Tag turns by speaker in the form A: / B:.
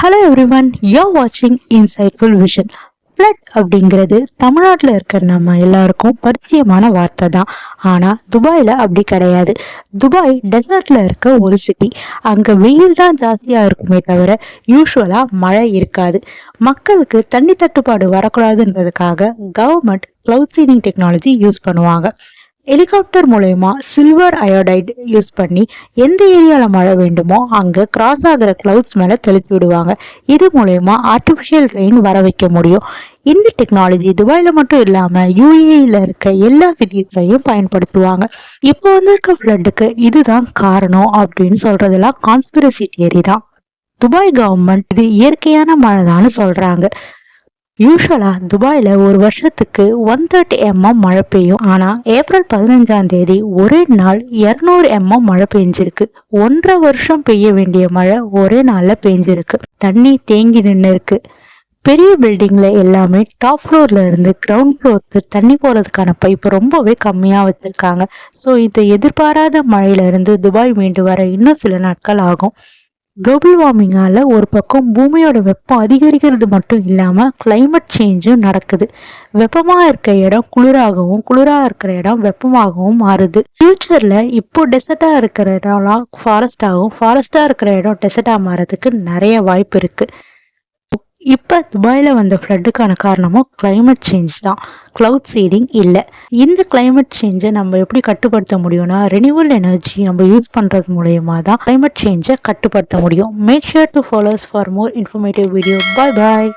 A: Hello everyone, you are வாட்சிங் insightful vision. Flood அப்படிங்கிறது தமிழ்நாட்டில் இருக்கிற நம்ம எல்லாருக்கும் பரிச்சயமான வார்த்தை தான். ஆனால் துபாயில் அப்படி கிடையாது. துபாய் டெசர்ட்டில் இருக்க ஒரு சிட்டி. அங்கே வெயில் தான் ஜாஸ்தியாக இருக்குமே தவிர யூஸ்வலாக மழை இருக்காது. மக்களுக்கு தண்ணி தட்டுப்பாடு வரக்கூடாதுன்றதுக்காக government cloud seeding technology use பண்ணுவாங்க. ஹெலிகாப்டர் மூலயமா சில்வர் அயோடைடு யூஸ் பண்ணி எந்த ஏரியாவில் மழை வேண்டுமோ அங்கே கிராஸ் ஆகிற கிளவுட்ஸ் மேலே தெளித்து விடுவாங்க. இது மூலயமா ஆர்டிஃபிஷியல் ரெயின் வர வைக்க முடியும். இந்த டெக்னாலஜி துபாயில் மட்டும் இல்லாமல் யூஏஇல இருக்க எல்லா சிட்டிஸ்லையும் பயன்படுத்துவாங்க. இப்போ வந்திருக்க ஃப்ளட்டுக்கு இதுதான் காரணம் அப்படின்னு சொல்றதெல்லாம் கான்ஸ்பிரசி தியரி தான். துபாய் கவர்மெண்ட் இது இயற்கையான மழை தான் சொல்றாங்க. யூஸ்வலா துபாயில ஒரு வருஷத்துக்கு 130 mm மழை பெய்யும். ஆனா ஏப்ரல் 15 ஒரே நாள் 200 mm மழை பெஞ்சிருக்கு. 1.5 வருஷம் பெய்ய வேண்டிய மழை ஒரே நாள்ல பெஞ்சிருக்கு. தண்ணி தேங்கி நின்று இருக்கு. பெரிய பில்டிங்ல எல்லாமே டாப் ஃப்ளோர்ல இருந்து கிரவுண்ட் ஃப்ளோருக்கு தண்ணி போறதுக்கான பைப் ரொம்பவே கம்மியா வச்சிருக்காங்க. ஸோ இந்த எதிர்பாராத மழையில இருந்து துபாய் மீண்டு வர இன்னும் சில நாட்கள் ஆகும். குளோபல் வார்மிங்கால ஒரு பக்கம் பூமியோட வெப்பம் அதிகரிக்கிறது மட்டும் இல்லாமல் கிளைமேட் சேஞ்சும் நடக்குது. வெப்பமாக இருக்க இடம் குளிராகவும் குளிராக இருக்கிற இடம் வெப்பமாகவும் மாறுது. ஃபியூச்சரில் இப்போ டெசர்ட்டாக இருக்கிற இடம்லாம் ஃபாரஸ்டாகவும் ஃபாரஸ்டாக இருக்கிற இடம் டெசர்ட்டாக மாறதுக்கு நிறைய வாய்ப்பு இருக்குது. இப்போ துபாயில் வந்த ஃப்ளட்டுக்கான காரணமும் கிளைமேட் சேஞ்ச் தான், க்ளவுட் சீடிங் இல்லை. இந்த கிளைமேட் சேஞ்சை நம்ம எப்படி கட்டுப்படுத்த முடியும்னா ரெனியூவல் எனர்ஜி நம்ம யூஸ் பண்ணுறது மூலயமா தான் கிளைமேட் சேஞ்சை கட்டுப்படுத்த முடியும். Make sure to follows for more informative video. Bye bye.